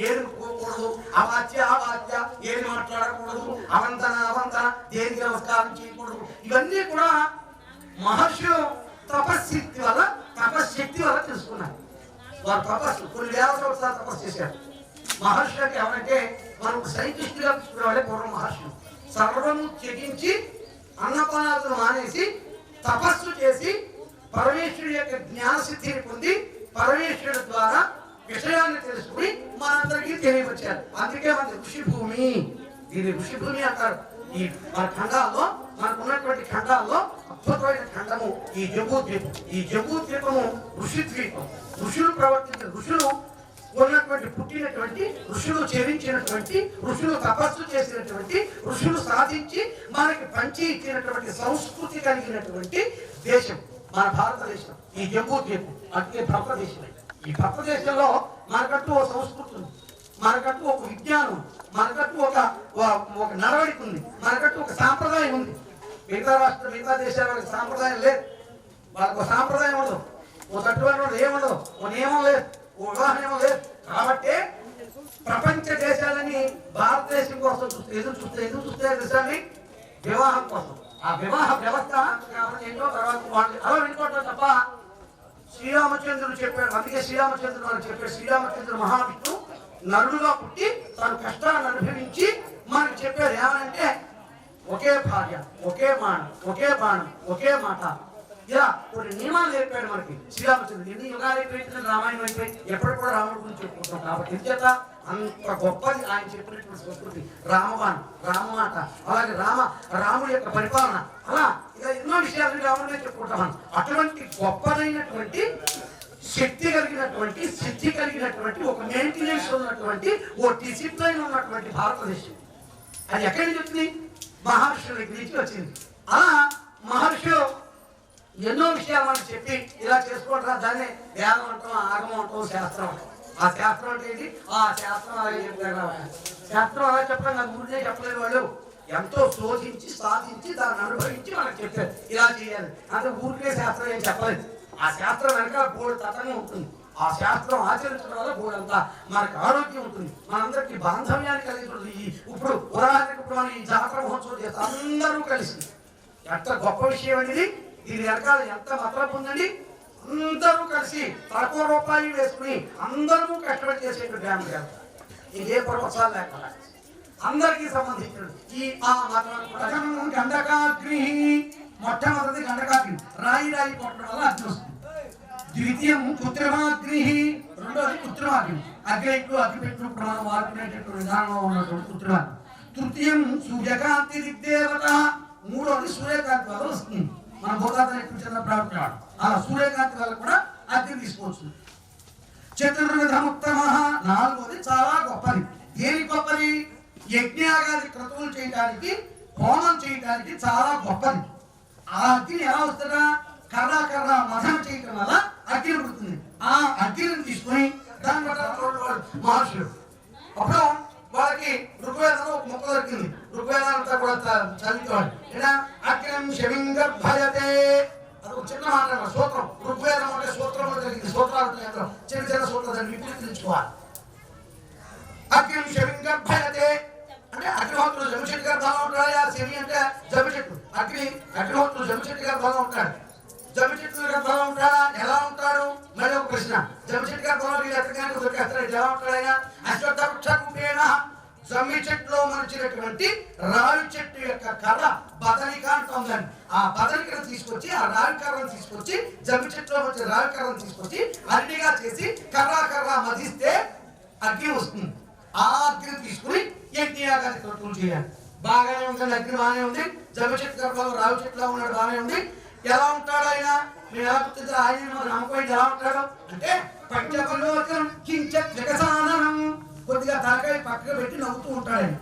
ఏమి పోకూడదు, అవాచ్య ఏమి మాట్లాడకూడదు, అవంతన దేనికి నమస్కారం చేయకూడదు. ఇవన్నీ కూడా మహర్షులు తపశక్తి వల్ల తెలుసుకున్నారు. వారు తపస్సు కొన్ని వేల సంవత్సరాలు తపస్సు చేశారు. మహర్షులకి ఎవరంటే మనం సైంటిస్టుగా తీసుకునే పూర్వం మహర్షులు సర్వము త్యజించి అన్నపానాదులు మానేసి తపస్సు చేసి పరమేశ్వరుడి యొక్క జ్ఞానసిద్ధిని పొంది పరమేశ్వరుడు ద్వారా విషయాన్ని తెలుసుకుని మనందరికీ తెలియవచ్చారు. అందుకే మన ఋషిభూమి, దీన్ని ఋషిభూమి అంటారు. ఈ మన ఖండాల్లో, మనకు ఉన్నటువంటి ఖండాల్లో అద్భుతమైన ఖండము ఈ జంబూద్వీపం. ఈ జంబూద్వీపము ఋషి ద్వీపం. ఋషులు ప్రవర్తించిన, ఋషులు ఉన్నటువంటి, పుట్టినటువంటి, ఋషులు చెరించినటువంటి, ఋషులు తపస్సు చేసినటువంటి, ఋషులు సాధించి మనకి పంచి ఇచ్చినటువంటి సంస్కృతి కలిగినటువంటి దేశం మన భారతదేశం. ఈ జంబూద్వీపం అంటే భారతదేశమే. ఈ భారతదేశంలో మనకంటూ ఒక సంస్కృతి ఉంది, మనకంటూ ఒక విజ్ఞానం, మనకంటూ ఒక నడవడిక ఉంది, మనకంటూ ఒక సాంప్రదాయం ఉంది. మిగతా రాష్ట్ర, మిగతా దేశాలకు సాంప్రదాయం లేదు. వాళ్ళకు సాంప్రదాయం ఉండదు, ఓ తట్టుబడి ఉండదు, ఏముండదు, ఓ నియమం లేదు, ఓ వివాహ నియమం లేదు. కాబట్టి ప్రపంచ దేశాలని భారతదేశం కోసం ఎదురు చూస్తే దేశాన్ని వివాహం కోసం ఆ వివాహ వ్యవస్థ ఏంటో తర్వాత వాళ్ళు అలా వినుకోవటం తప్ప శ్రీరామచంద్రుడు చెప్పాడు. అందుకే శ్రీరామచంద్రుడు అని చెప్పాడు. శ్రీరామచంద్రుడు మహావిష్ణు నరుడుగా పుట్టి తన కష్టాలను అనుభవించి మనకు చెప్పాడు. ఏమనంటే ఒకే భార్య, ఒకే బాణం, ఒకే మాట, ఇలా కొన్ని నియమాలు చెప్పాడు మనకి శ్రీరామచంద్రుడు. ఎన్ని యుగాలు అయిపోయింది రామాయణం అయిపోయి ఎప్పుడు కూడా రాముడి గురించి చెప్పుకుంటాం. కాబట్టి ఎందుచేత అంత గొప్పది ఆయన చెప్పినటువంటి సంస్కృతి. రామబాణం, రామమాట, అలాగే రాముడి యొక్క పరిపాలన, అలా ఇలా ఎన్నో విషయాలు రాముడినే చెప్పుకుంటాం మనం. అటువంటి గొప్పదైనటువంటి శక్తి కలిగినటువంటి సిద్ధి కలిగినటువంటి ఒక మెయింటెనెన్స్ ఉన్నటువంటి ఓ డిసిప్లైన్ ఉన్నటువంటి భారతదేశం. అది ఎక్కడి నుంచి వచ్చింది? మహర్షుల దగ్గర నుంచి వచ్చింది. అలా మహర్షులు ఎన్నో విషయాలు మనకు చెప్పి ఇలా చేసుకుంటారా, దాన్ని వేదం అంటాం, ఆగమం అంటాం, శాస్త్రం అంటాం. ఆ శాస్త్రం అంటే ఏంటి? ఆ శాస్త్రం అలాగే చెప్పారు. శాస్త్రం అలా చెప్పడం నాకు ముందే చెప్పలేదు. వాళ్ళు ఎంతో శోధించి సాధించి దాన్ని అనుభవించి మనకు చెప్పారు ఇలా చేయాలి. అంటే ఊరికే శాస్త్రం ఏం చెప్పలేదు. ఆ శాస్త్రం వెనకాల బోర్డు తతంగా ఉంటుంది. ఆ శాస్త్రం ఆచరించడం వల్ల బోర్డంతా మనకు ఆరోగ్యం ఉంటుంది, మనందరికీ బాంధవ్యాన్ని కలిగి ఉంటుంది. ఇప్పుడు ఉదాహరణకు ఇప్పుడు మనం ఈ జాతర మహోత్సవం చేస్తే అందరూ కలిసి ఎంత గొప్ప విషయం అనేది. దీని వెనకాల ఎంత మతలబు ఉందండి. అందరూ కలిసి తక్కువ రూపాయలు వేసుకుని అందరూ కష్టపడి చేసేటువంటి గ్రామ జాతర. ఇదే పర్వసాలు లేకుండా అందరికీ సంబంధించినది. ఈ ఆ మతం గండకాగ్ని, మొట్టమొదటి గండకాగ్ని, రాయి కొట్టడం వల్ల అగ్ని వస్తుంది. ద్వితీయం కృత్రిమాగ్ని, రెండోది కృత్రిమాగ్ని, అగ్నిట్లు అగ్గిపెట్లు మనం వాడుకునేటటువంటి విధానంలో ఉన్నటువంటి కృత్రిమాగ్ని. తృతీయం సూర్యకాంతి దిగ్దేవత, మూడోది సూర్యకాంతి వల్ల వస్తుంది. మన భూతాతని చిన్న ప్రాబ్లం అలా సూర్యకాంతి వల్ల కూడా అగ్ని తీసుకోవచ్చు. చతుర్విధముత్తమ, నాలుగోది చాలా గొప్పది. దేని గొప్పది? యజ్ఞాగాది క్రతువులు చేయడానికి, హోమం చేయడానికి చాలా గొప్పది. ఆ అగ్ని ఎలా వస్తుందా? కర్ర మధం చేయటం వల్ల అగ్ని పుడుతుంది. ఆ అగ్నిని తీసుకుని దాని మహర్షులు అప్పుడు వాళ్ళకి ఋగ్వేదంలో ఒక మొక్క దొరికింది. ఋగ్వేదాంతా కూడా చదివేవాడు. ఏనా అగ్నిం శవింగర్భయతే, అది ఒక చిన్న మాట సూత్రం. ఋగ్వేదం అంటే సూత్రంలో జరిగింది. సూత్రాలు చిన్న సూత్రాలు దాన్ని విపులీకరించుకోవాలి. అగ్నిం శవింగర్భయతే అంటే అగ్నిహోత్రుడు జమిచెట్టు గారు బాగా ఉంటాడు. శని అంటే జమిచెట్టు, అగ్నిహోత్రుడు జమిచెట్టు గారు బాగా ఉంటాడు. జమిచెట్టు గారు బాగా ఉంటాడా? ఎలా ఉంటాడు? మళ్ళీ ఒక ప్రశ్న. జమిచెట్టు గారు బాగా ఎక్కడికి దొరికేస్తాడు. ఎలా ఉంటాడు ఆయన? అశ్వత్థ వృక్షరూపేణ, జమ్మి చెట్టులో మలిచినటువంటి రావి చెట్టు యొక్క కర్ర బదనిక అంటుందని. ఆ బదనికను తీసుకొచ్చి, ఆ రావి కర్రను తీసుకొచ్చి, జమ్మి చెట్టులో వచ్చే రావి కర్రను తీసుకొచ్చి అరటిగా చేసి కర్ర మధిస్తే అగ్ని వస్తుంది. ఆ అగ్ని తీసుకుని యజ్ఞయాగాది క్రతువులు చేయాలి. బాగానే ఉంటుంది. అగ్ని బాగానే ఉంది. జమ్మి చెట్టు గర్భంలో రావి చెట్టులో ఉన్నాడు, బాగానే ఉంది. ఎలా ఉంటాడు ఆయన? మీరు ఎలా గుర్తించారు? ఆయన నమ్మకం ఎలా ఉంటాడు అంటే పంచపలోకం కించత్ వికసానం, కొద్దిగా తలకాయ పక్కగా పెట్టి నవ్వుతూ ఉంటాడు ఆయన.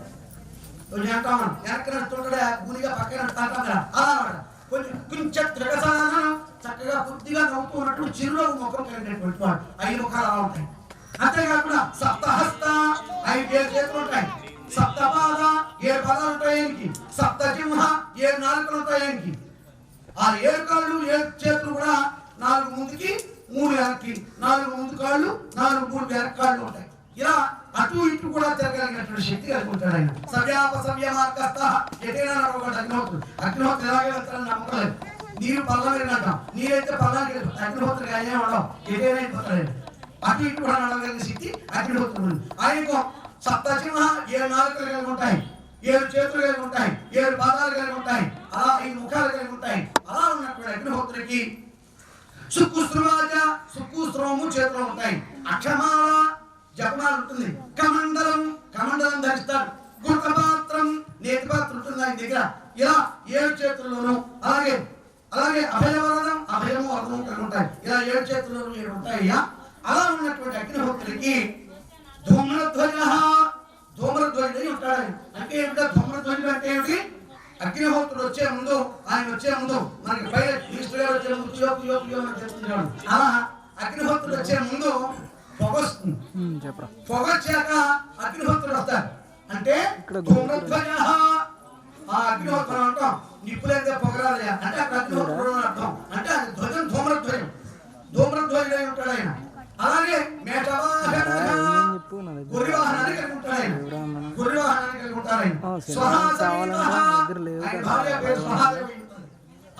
కొంచెం అంటాం మనం వెనక్కి నడుతుంటాడు, గుడిగా పక్కన అంటాం కదా, అలా కొంచెం కించత్ వికసానం, చక్కగా కొద్దిగా నవ్వుతూ ఉన్నట్టు చిరునవ్వు ముఖం కలిగినటువంటి వాడు. 5 ముఖాలు అలా ఉంటాయి. అంతేకాకుండా సప్తహస్త, 5 చేతులు ఉంటాయి. సప్తపాద, 7 పాదాలు ఉంటాయి ఆయనకి. సప్తజింహ, 7 నాలుకలు ఉంటాయి ఆయనకి. ఆ 7 కాళ్ళు 7 చేతులు కూడా 4 ముందుకి 3 వెనక్కి, 4 ముందు కాళ్ళు 4 3 వెనక్కి కాళ్ళు ఉంటాయి. ఇలా అటు ఇటు కూడా తిరగలిగినటువంటి శక్తి కలిగి ఉంటాడు ఆయన. సవ్య మార్గస్థ, ఎటైనా నడవకూడదు. అగ్నిహోత్రుడు ఎలాగే వెళ్తారని నమ్మకలేదు. నీరు పల్లం అంటాం, నీరైతే పల్లానికి అగ్నిహోత్రుడు ఆయనే ఉండవు, ఎటైనా అయిపోతాడు. అటు ఇటు కూడా నడవగలిగిన శక్తి అగ్నిహోత్రుడు. ఆయనకు సప్తజింహ 7 నాలుకలు కలిగి ఉంటాయి, 7 చేతులు కలిగి ఉంటాయి, 7 పాదాలు కలిగి ఉంటాయి, అలా 5 ముఖాలు కలిగి ఉంటాయి. అలా ఉన్నటువంటి అగ్నిహోత్రుడికి సుక్కుస్త్రము చేతులు ఉంటాయి. అక్షమాల జపమాల ఉంటుంది. కమండలం ధరిస్తాడు. గుర్తపాత్రం, నేతి పాత్ర ఉంటుంది ఆయన దగ్గర. ఇలా 7 చేతుల్లోనూ అలాగే అభయవరదం, అభయము వరదం కలిగి ఉంటాయి. ఇలా 7 చేతుల్లోనూ 7 ఉంటాయి. అలా ఉన్నటువంటి అగ్నిహోత్రుడికి ధూమ్రధ్వజుడై ఉంటాడు. అంటే ఏమిటో ధూమ్రధ్వజుడు అంటే ఏమిటి? అగ్నిహోత్రుడు వచ్చే ముందు, ఆయన వచ్చే ముందు మనకి పైన మినిస్టర్ గారు వచ్చే ముందు చెప్తున్నాడు. అలా అగ్నిహోత్రుడు వచ్చే ముందు పొగ వస్తుంది. పొగ వచ్చాక అగ్నిహోత్రుడు వస్తాడు. అంటే ధూమ్రధ్వజ, ఆ అగ్నిహోత్రుడు అంటాం. నిప్పులైతే పొగరాలి అంటే అక్కడ అగ్నిహోత్రుడు అర్థం. అంటే అది ధ్వజం ధూమ్రధ్వజుడై ఉంటాడు ఆయన. అలాగే మేటవాహన, స్వహాసమేతుడః. ఆయన భార్య పేరు స్వహాదేవి.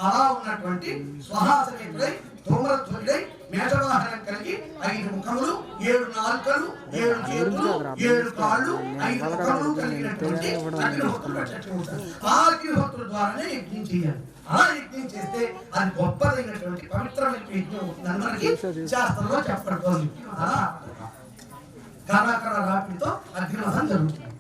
అలా ఉన్నటువంటి స్వహాసమేతుడై ధూమ్రధ్వజుడై మేషవాహనం కలిగి 5 ముఖములు 7 నాలుకలు 7 చేతులు 7 కాళ్ళు 5 ముఖములు కలిగినటువంటి అగ్నిహోత్రుడు చక్రవర్తి. ఆ అగ్నిహోత్రుడు ద్వారానే యజ్ఞం చేయాలి. ఆ యజ్ఞం చేస్తే అది గొప్పదైనటువంటి పవిత్రమైన యజ్ఞం అవుతుందని మనకి శాస్త్రంలో చెప్పబడుతోంది. అలా కరాకర రాపిడితో అగ్నిహోత్రం జరుగుతుంది.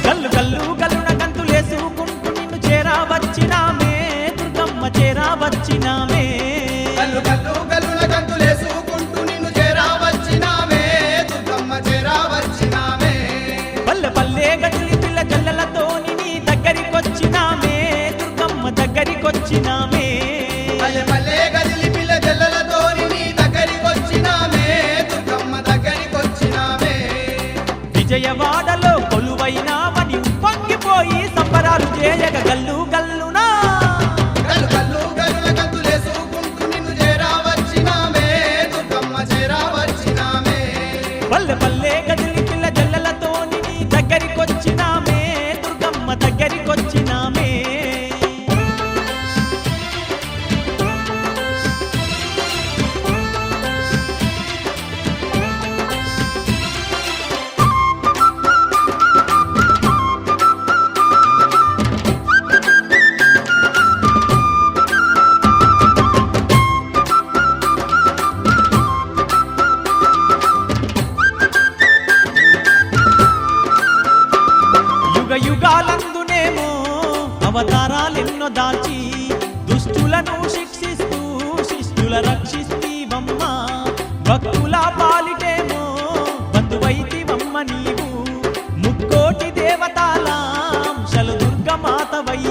గల్లు గల్లు గల్లున గంతులేసుకుంటూ నిన్ను చేరా వచ్చినామే దుర్గమ్మ చేరా వచ్చినామే గల్లు గల్లు గల్లున గంతులేసుకుంటూ నిన్ను చేరా వచ్చినామే దుర్గమ్మ చేరా వచ్చినామే పల్లె పల్లె గదిలి పిల్ల జల్లలతోని నీ దగ్గరికొచ్చినామే దుర్గమ్మ దగ్గరికొచ్చినామే మల్లె మల్లె గదిలి పిల్ల జల్లలతోని నీ దగ్గరికొచ్చినామే దుర్గమ్మ దగ్గరికొచ్చినామే విజయవాడలో కొలువైనామని పొంగిపోయి సంబరాలు చేయగ గల్లు గల్లునా గల్లు గల్లు గల్లున గంతులేసుకుంటూ నిన్ను చేరా వచ్చినామే దుర్గమ్మ చేరా వచ్చినామే పల్లె పల్లె గదిలి పిల్ల జల్లలతోని నీ దగ్గరికొచ్చినామే దుర్గమ్మ దగ్గరికొచ్చినామే యుగ యుగాలందునేమో అవతారాలెన్నో దాల్చి దుష్టులను శిక్షిస్తూ శిష్టుల రక్షిస్తీవమ్మ భక్తుల పాలిటేమో బంధువైతివమ్మ నీవు ముక్కోటి దేవతాలాంశలు దుర్గమాతవై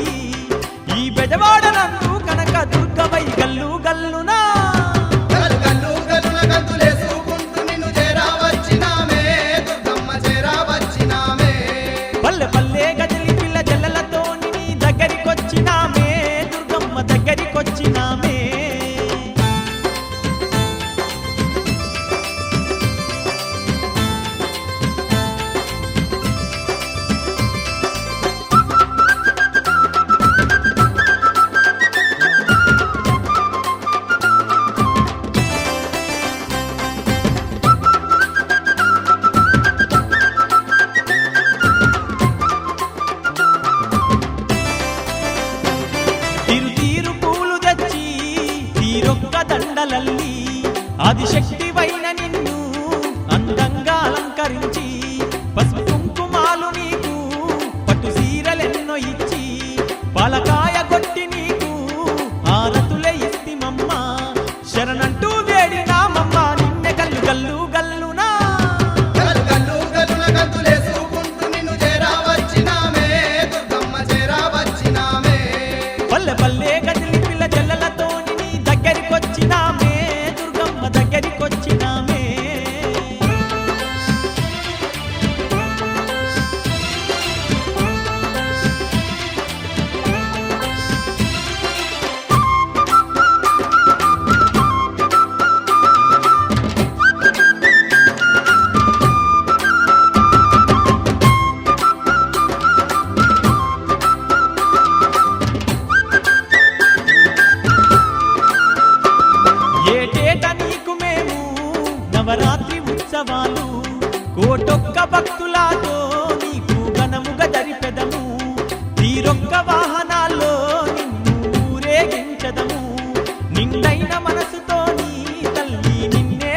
ఈ బెజవాడనందు కనక దుర్గవై గల్లు గల్లునా గల్లు గల్లు గల్లున గంతులేసుకుంటూ నిన్ను చేరా వచ్చినామే దుర్గమ్మ చేరా వచ్చినామే పల్లె పల్లె గదిలి పిల్ల జల్లలతోని నీ దగ్గరికొచ్చినామే దుర్గమ్మ దగ్గరికొచ్చినామే తీరు తీరు పూలు తెచ్చి తీరొక్క దండలల్లి ఆదిశక్తివైన నిన్ను అందంగా అలంకరించి పసుపు కుంకుమాలు నీకు పట్టు సీరలెన్నో ఇచ్చి పాలకాయ కొట్టి నీకు హారతులే ఇస్తిమమ్మ శరణంటూ వేడినామమ్మ నిన్నె గల్లు గల్లు గల్లునా గల్లు గల్లు గల్లున గంతులేసుకుంటూ నిన్ను చేరా వచ్చినామే దుర్గమ్మ చేరా వచ్చినామే పల్లె పల్లె గదిలి పిల్ల జల్లలతోని నీ దగ్గరికొచ్చినామే దుర్గమ్మ దగ్గరికొచ్చినామే ఏటేట నీకు మేము నవరాత్రి ఉత్సవాలు కోటొక్క భక్తులతో నీకు ఘనముగా జరిపెదము తీరొక్క వాహనాల్లో నిన్ను ఊరేగించదము నిండైన మనసుతో నీ తల్లి నిన్నే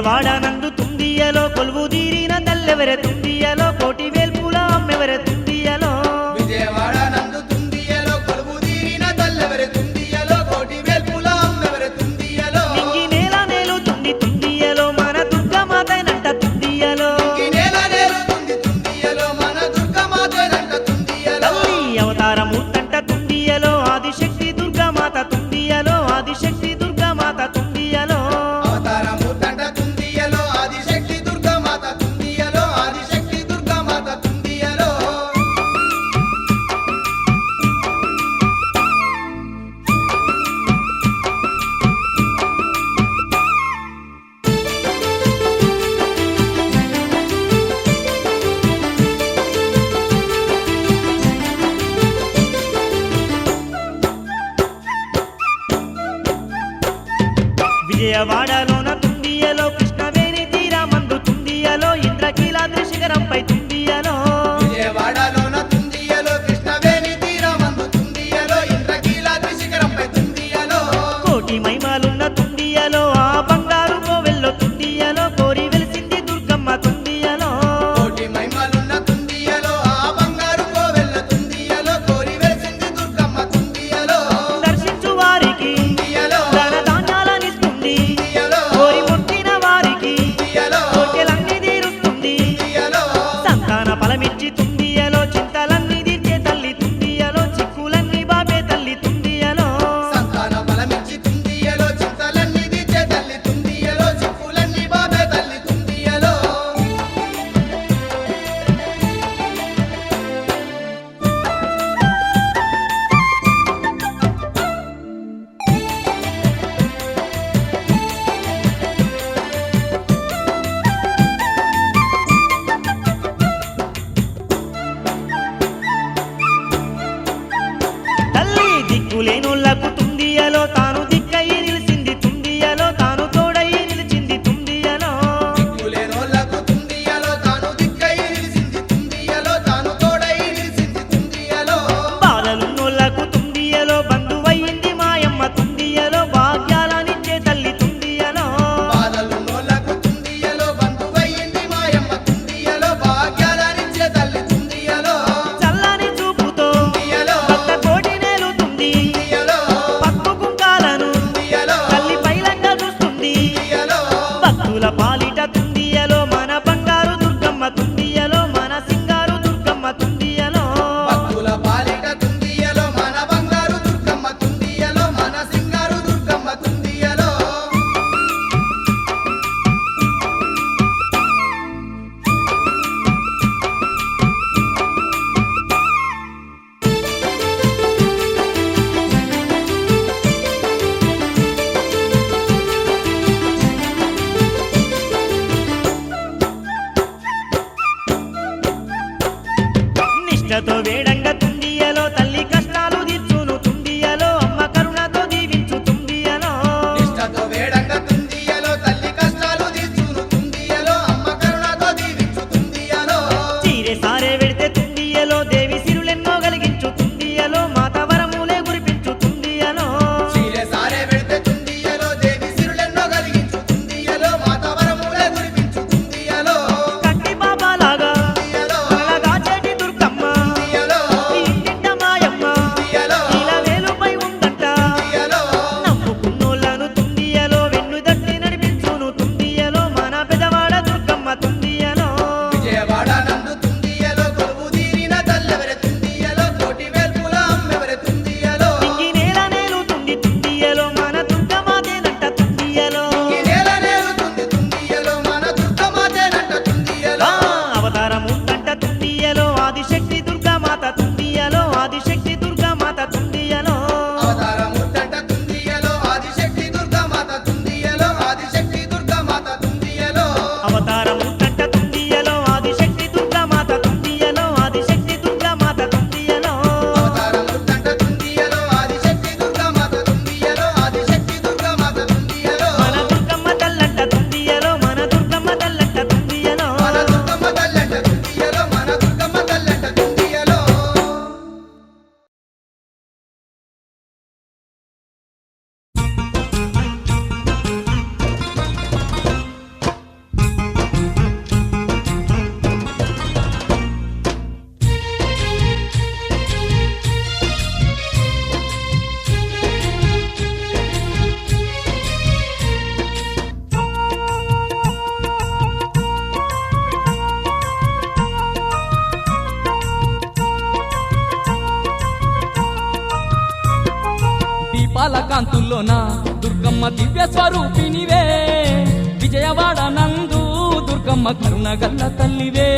విజయవాడ నందు తుండియలో కొలువు తీరిన తల్లెవరె తుండియలో కోటి వేల్పుల అమ్మెవరె తుండియలో విజయవాడ నందు తుండియలో కొలువు తీరిన తల్లెవరె తుండియలో కోటి వేల్పుల అమ్మెవరె తుండియలో నింగి నేల నేలు తుండి తుండియలో మన దుర్గమాతైనంట తుండియలో ఈ నేల నేలుతుంది తుండియలో మన దుర్గమాతేనంట తుండియలో తల్లి అవతారమూర్తంట తుండియలో ఆదిశక్తి దుర్గమాత తుండియలో ఆదిశక్తి దుర్గమాత తుండియలో అవతారమూర్తంట తుండియలో ఆదిశక్తి దుర్గమాత తుండియలో ఆదిశక్తి దుర్గమాత తుండియలో విజయవాడలోన తుండియలో కృష్ణవేణి తీరమందు తుండియలో ఇంద్రకీలాద్రి శిఖరంపై తుండియలో విజయవాడలోన తుండియలో కృష్ణవేణి తీరమందు తుండియలో ఇంద్రకీలాద్రి శిఖరంపై తుండియలో కోటి మహిమలున్న తుండియలో ఆ బంగారు కోవెల్లో తుండియలో కోరి వెలిసింది దుర్గమ్మ తుండియలో కోటి మహిమలున్న తుండియలో ఆ బంగారు కోవెల్ల తుండియలో కోరి వెలిసింది దుర్గమ్మ తుండియలో దర్శించు వారికి తుండియలో ధన ధాన్యాలనిస్తుంది తుండియలో కోరి మొక్కిన వారికి తుండియలో కోరికలన్నీ తీరుస్తుంది తుండియలో సంతాన ఫలమిచ్చి తుండియలో చింతలన్నీ తీర్చే తల్లి తుండియలో చిక్కులన్నీ బాబే తల్లి తుండియలో సంతాన బలమిచ్చి తుండియలో చింతలన్నీ తీర్చే తల్లి తుండియలో చిక్కులన్నీ బాబే తల్లి తుండియలో తల్లి దిక్కులేనులకు తుండియలో తాను దిక్కయి నిలిచింది తుండియలో తాను తోడయి నిలిచింది తుండియలో దిక్కులేనోళ్ళకు తుండియలో తాను దిక్కై నిలిసింది తుండియలో తాను తోడై నిలిసింది తుండియలో బాధలున్నోళ్లకు తుండియలో బంధువయ్యింది మాయమ్మ తుండియలో భాగ్యాలనిచ్చే తల్లి తుండియలో బాధలున్నోళ్ళకు తుండియలో బంధువయ్యింది మాయమ్మ తుండియలో భాగ్యాలనిచ్చే తల్లి తుండియలో చల్లని చూపుతో తుండియలో భక్త కోటి నేలుతుంది తుండియలో పక్కు కుంకాలను తుండియలో తల్లి పైలంగా చూస్తుంది తుండియలో భక్తుల పాలిట తుండియలో మన బంగారు దుర్గమ్మ తుండియలో మన సింగారు దుర్గమ్మ తుండియలో భక్తుల పాలిట తుండియలో మన బంగారు దుర్గమ్మ తుండియలో మన సింగారు దుర్గమ్మ తుండియలో నిష్టతో వేడంగా తుండియలో తల్లి కష్టాలు తీర్చును తుండియలో అమ్మ కరుణతో దీవించు తుండియలో నిష్టతో వేడంగా తుండియలో తల్లి కష్టాలు తీర్చును తుండియలో అమ్మ కరుణతో దీవించు తుండియలో చీరె సారే వెడితే తుండియలో దేవి సిరులెన్నో కలిగించు తుండియలో మాత వరములే గురిపించు తుండియలో చీరె సారే పెడితే తుండియలో దేవి సిరులెన్నో కలిగించు తుండియలో మాత వరములే కురిపించు తుండియలో కట్టి బాబాలాగా తుండియలో కలగా చేటి దుర్గమ్మ తుండియలో ముత్యాల కాంతుల్లోన దుర్గమ్మ దివ్య స్వరూపినివే విజయవాడ నందు దుర్గమ్మ కరుణ గల్ల తల్లివే